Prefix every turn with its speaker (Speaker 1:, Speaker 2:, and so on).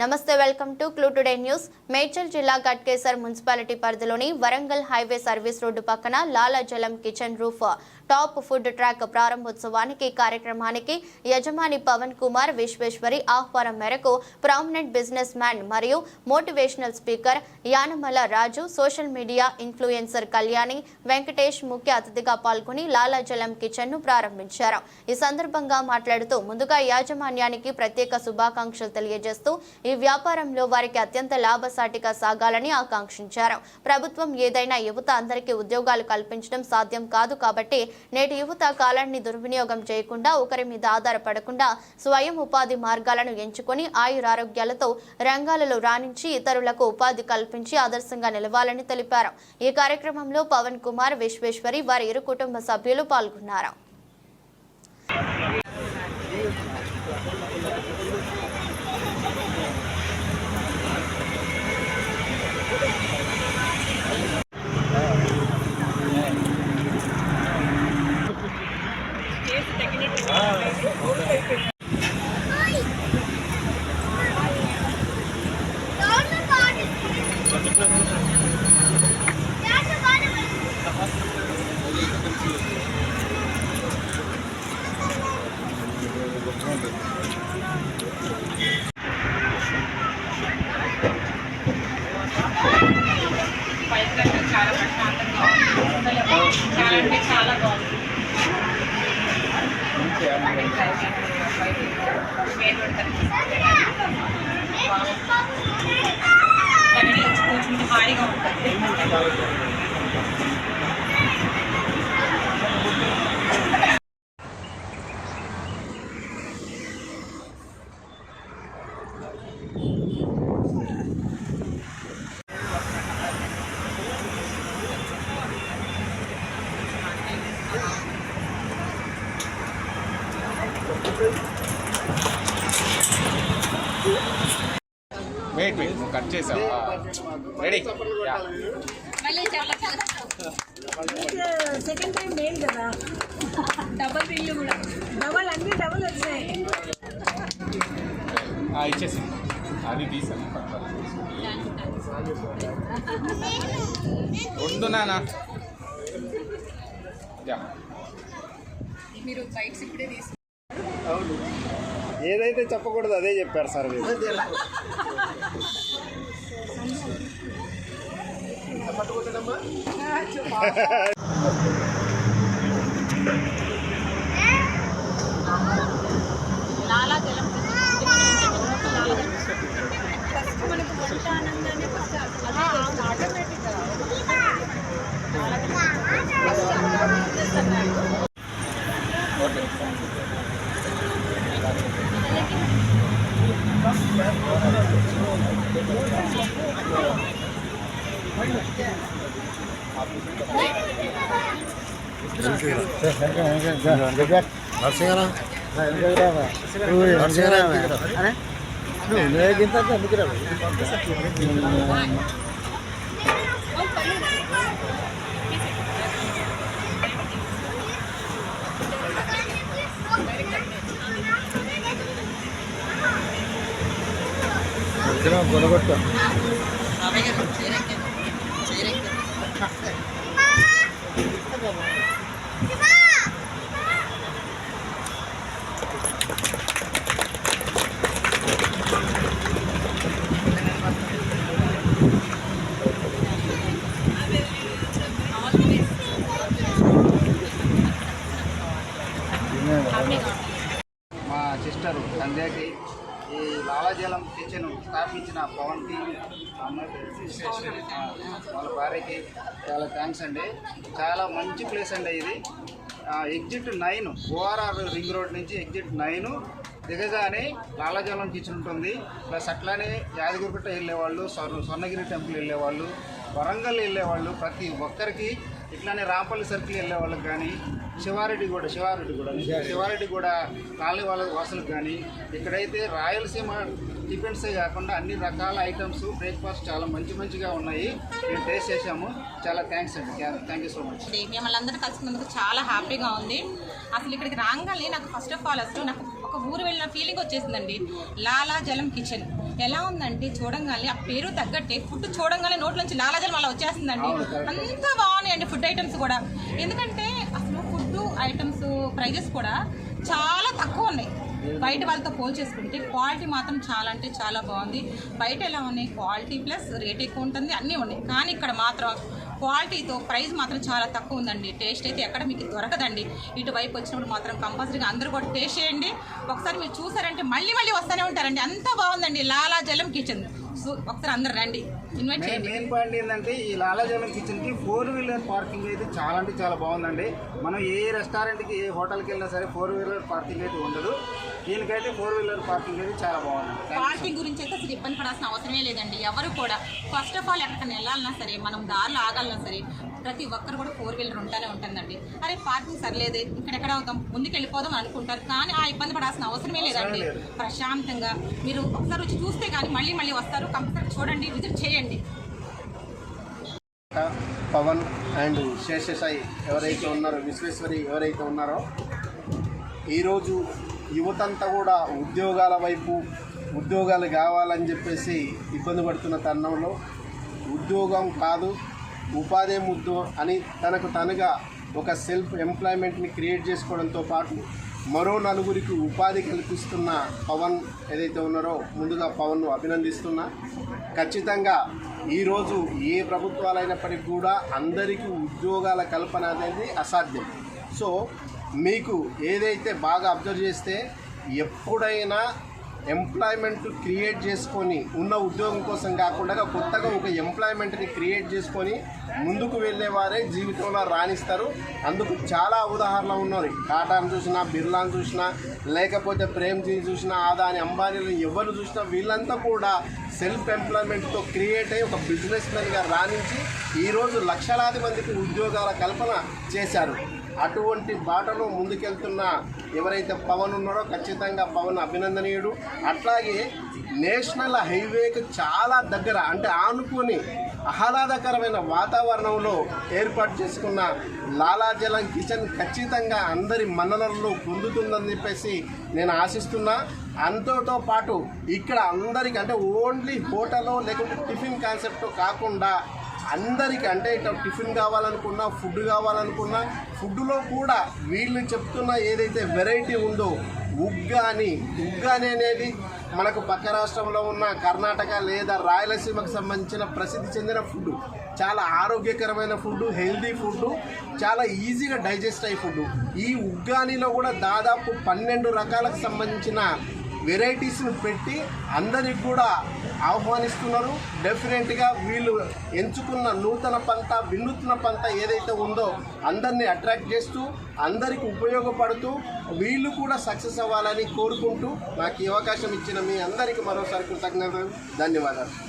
Speaker 1: నమస్తే welcome to clue today news. Medchal జిల్లా Ghatkesar municipality పరిధిలోని వరంగల్ హైవే సర్వీస్ రోడ్డు పక్కన లాలాజలం kitchen roof top food truck ప్రారంభోత్సవానికి కార్యక్రమానికి యజమాని పవన్ కుమార్ విశ్వేశ్వరి ఆహ్వానం మేరకు ప్రామినెంట్ బిజినెస్ మ్యాన్ మరియు motivational speaker Yanamala Raju, social media influencer Kalyani Venkatesh ముఖ్య అతిథిగా పాల్గొని లాలాజలం కిచెన్ ను ప్రారంభించారు. ఈ సందర్భంగా మాట్లాడుతూ ముందుగా యాజమాన్యానికి ప్రత్యేక శుభాకాంక్షలు తెలియజేస్తూ ఈ వ్యాపారంలో వారికి అత్యంత లాభసాటిగా సాగాలని ఆకాంక్షించారు. ప్రభుత్వం ఏదైనా యువత అందరికీ ఉద్యోగాలు కల్పించడం సాధ్యం కాదు కాబట్టి నేటి యువత కాలాన్ని దుర్వినియోగం చేయకుండా ఒకరి మీద ఆధారపడకుండా స్వయం ఉపాధి మార్గాలను ఎంచుకొని ఆయురారోగ్యాలతో రంగాలలో రాణించి ఇతరులకు ఉపాధి కల్పించి ఆదర్శంగా నిలవాలని తెలిపారు. ఈ కార్యక్రమంలో పవన్ కుమార్, విశ్వేశ్వరి, వారి ఇరు కుటుంబ సభ్యులు పాల్గొన్నారు.
Speaker 2: చాలా ప్రశాంతంగా చాలా అంటే చాలా బాగుంది. కూర్చుంటే హాయిగా ఉంటుంది.
Speaker 3: వెయిట్ నువ్వు కట్ చేసావా? రెడీ?
Speaker 4: సెకండ్ టైం లేదు కదా, డబల్ ఇల్లు కూడా డబల్ అన్ని డబల్ వచ్చాయి.
Speaker 3: ఇచ్చేసి అది తీసాను వద్దు నాన్న.
Speaker 2: మీరు బైక్స్ ఇప్పుడే తీసుకు
Speaker 5: అవును, ఏదైతే చెప్పకూడదు అదే చెప్పారు సార్ మీరు.
Speaker 2: లాలాజలం ఫస్ట్ మనకు వంట ఆనందాన్ని ఫస్ట్ ఆటోమేటిక్గా
Speaker 5: గొడగొట్ట మా సిస్టరు సంధ్యకి ఈ లాలాజలం కిచెన్ స్థాపించిన పవన్కి, వాళ్ళ భార్యకి చాలా థ్యాంక్స్ అండి. చాలా మంచి ప్లేస్ అండి ఇది. ఎగ్జిట్ 9 ఓఆర్ఆర్ రింగ్ రోడ్ నుంచి ఎగ్జిట్ 9 దిగగానే లాలాజలం కిచెన్ ఉంటుంది. ప్లస్ అట్లానే యాదగిరిగుట్ట వెళ్ళేవాళ్ళు, స్వర్ణగిరి టెంపుల్ వెళ్ళేవాళ్ళు, వరంగల్ వెళ్ళేవాళ్ళు, ప్రతి ఒక్కరికి ఇట్లానే రాంపల్లి సర్కిల్ వెళ్ళే వాళ్ళకి కానీ, శివారెడ్డి కూడా కాలనీ వాళ్ళ వాసులకు కానీ, ఇక్కడైతే రాయలసీమ టిఫిన్సే కాకుండా అన్ని రకాల ఐటమ్స్ బ్రేక్ఫాస్ట్ చాలా మంచిగా ఉన్నాయి. మేము టేస్ట్ చేసాము. చాలా థ్యాంక్స్ అండి. Thank you so much.
Speaker 2: మిమ్మల్ని అందరూ కలుసుకున్నందుకు చాలా హ్యాపీగా ఉంది. అసలు ఇక్కడికి రాగానే నాకు ఫస్ట్ ఆఫ్ ఆల్ అసలు నాకు ఒక ఊరు వెళ్ళిన ఫీలింగ్ వచ్చేసిందండి. లాలాజలం కిచెన్ ఎలా ఉందంటే చూడంగానే ఆ పేరు తగ్గట్టే ఫుడ్ చూడంగానే నోట్లోంచి లాలాజలం అలా వచ్చేస్తుందండి. అంత బాగున్నాయండి ఫుడ్ ఐటమ్స్ కూడా. ఎందుకంటే అసలు ఫుడ్ ఐటమ్స్ ప్రైజెస్ కూడా చాలా తక్కువ ఉన్నాయి బయట వాళ్ళతో పోల్చేసుకుంటే. క్వాలిటీ మాత్రం చాలా అంటే చాలా బాగుంది. బయట ఎలా ఉన్నాయి క్వాలిటీ ప్లస్ రేట్ ఎక్కువ ఉంటుంది, అన్నీ ఉన్నాయి. కానీ ఇక్కడ మాత్రం క్వాలిటీతో ప్రైస్ మాత్రం చాలా తక్కువ ఉందండి. టేస్ట్ అయితే ఎక్కడ మీకు దొరకదండి. ఇటువైపు వచ్చినప్పుడు మాత్రం కంపల్సరీగా అందరూ కూడా టేస్ట్ చేయండి. ఒకసారి మీరు చూసారంటే మళ్ళీ మళ్ళీ వస్తూనే ఉంటారండి. అంత బాగుందండి లాలాజలం కిచెన్. ఒకసారి అందరు రండి, ఇన్వైట్ చేయండి.
Speaker 5: మెయిన్ పాయింట్ ఏంటంటే ఈ లాలాజలం కిచెన్కి 4-వీలర్ పార్కింగ్ అయితే చాలా అంటే చాలా బాగుందండి. మనం ఏ రెస్టారెంట్కి ఏ హోటల్కి వెళ్ళినా సరే 4-వీలర్ పార్కింగ్ అయితే ఉండదు. దీనికైతే 4-వీలర్ పార్కింగ్ అయితే చాలా బాగుంది.
Speaker 2: పార్కింగ్ గురించి అయితే అసలు ఇబ్బంది పడాల్సిన అవసరమే లేదండి. ఎవరు కూడా ఫస్ట్ ఆఫ్ ఆల్ ఎక్కడికైనా వెళ్ళాలన్నా సరే, మనం దారిలో ఆగాలన్నా సరే, ప్రతి ఒక్కరు కూడా 4-వీలర్ ఉంటూనే ఉంటుందండి. అరే పార్కింగ్ సరిలేదు, ఇక్కడెక్కడ అవుతాం, ముందుకు వెళ్ళిపోదాం అనుకుంటారు. కానీ ఆ ఇబ్బంది పడాల్సిన అవసరమే లేదండి. ప్రశాంతంగా మీరు ఒకసారి వచ్చి చూస్తే కానీ మళ్ళీ మళ్ళీ వస్తారు. కంపల్సరీ చూడండి, విజిట్ చేయండి.
Speaker 6: పవన్ అండ్ శేషసాయి ఎవరైతే ఉన్నారో, విశ్వేశ్వరి ఎవరైతే ఉన్నారో, ఈరోజు యువతంతా కూడా ఉద్యోగాల వైపు ఉద్యోగాలు కావాలని చెప్పేసి ఇబ్బంది పడుతున్న తరుణంలో ఉద్యోగం కాదు ఉపాధి ముద్దు అని తనకు తనుగా ఒక సెల్ఫ్ ఎంప్లాయ్మెంట్ని క్రియేట్ చేసుకోవడంతో పాటు మరో నలుగురికి ఉపాధి కల్పిస్తున్న పవన్ ఏదైతే ఉన్నారో, ముందుగా పవన్ను అభినందిస్తున్నా. ఖచ్చితంగా ఈరోజు ఏ ప్రభుత్వాలైనప్పటికీ కూడా అందరికీ ఉద్యోగాల కల్పన అనేది అసాధ్యం. సో మీకు ఏదైతే బాగా అబ్జర్వ్ చేస్తే ఎప్పుడైనా ఎంప్లాయ్మెంట్ క్రియేట్ చేసుకొని ఉన్న ఉద్యోగం కోసం కాకుండా కొత్తగా ఒక ఎంప్లాయ్మెంట్ని క్రియేట్ చేసుకొని ముందుకు వెళ్ళేవారే జీవితంలో రాణిస్తారు. అందుకు చాలా ఉదాహరణలు ఉన్నాయి. టాటాను చూసినా, బిర్లాను చూసినా, లేకపోతే ప్రేమ్జీని చూసినా, అదాని అంబానీలను ఎవరు చూసినా వీళ్ళంతా కూడా సెల్ఫ్ ఎంప్లాయ్మెంట్తో క్రియేట్ అయ్యి ఒక బిజినెస్ మ్యాన్గా రాణించి ఈరోజు లక్షలాది మందికి ఉద్యోగాల కల్పన చేశారు. అటువంటి బాటలో ముందుకెళ్తున్న ఎవరైతే పవన్ ఉన్నారో ఖచ్చితంగా పవన్ అభినందనీయుడు. అట్లాగే నేషనల్ హైవేకి చాలా దగ్గర అంటే ఆనుకొని ఆహ్లాదకరమైన వాతావరణంలో ఏర్పాటు చేసుకున్న లాలాజలం కిచెన్ ఖచ్చితంగా అందరి మన్ననల్లో పొందుతుందని చెప్పేసి నేను ఆశిస్తున్నా. అంతతో పాటు ఇక్కడ అందరికీ అంటే ఓన్లీ హోటల్లో లేకుంటే టిఫిన్ కాన్సెప్ట్ కాకుండా అందరికీ అంటే ఇట్లా టిఫిన్ కావాలనుకున్నా, ఫుడ్ కావాలనుకున్నా, ఫుడ్లో కూడా వీళ్ళు చెప్తున్న ఏదైతే వెరైటీ ఉందో ఉగ్గాని అనేది మనకు పక్క రాష్ట్రంలో ఉన్న కర్ణాటక లేదా రాయలసీమకు సంబంధించిన ప్రసిద్ధి చెందిన ఫుడ్. చాలా ఆరోగ్యకరమైన ఫుడ్, హెల్దీ ఫుడ్, చాలా ఈజీగా డైజెస్ట్ అయ్యే ఫుడ్. ఈ ఉగ్గానిలో కూడా దాదాపు 12 రకాలకు సంబంధించిన వెరైటీస్ను పెట్టి అందరికి కూడా ఆహ్వానిస్తున్నారు. డెఫినెట్గా వీళ్ళు ఎంచుకున్న నూతన పంత, వినూత్న పంత ఏదైతే ఉందో అందరినీ అట్రాక్ట్ చేస్తూ అందరికి ఉపయోగపడుతూ వీళ్ళు కూడా సక్సెస్ అవ్వాలని కోరుకుంటూ నాకు ఈ అవకాశం ఇచ్చిన మీ అందరికీ మరోసారి కృతజ్ఞతలు, ధన్యవాదాలు.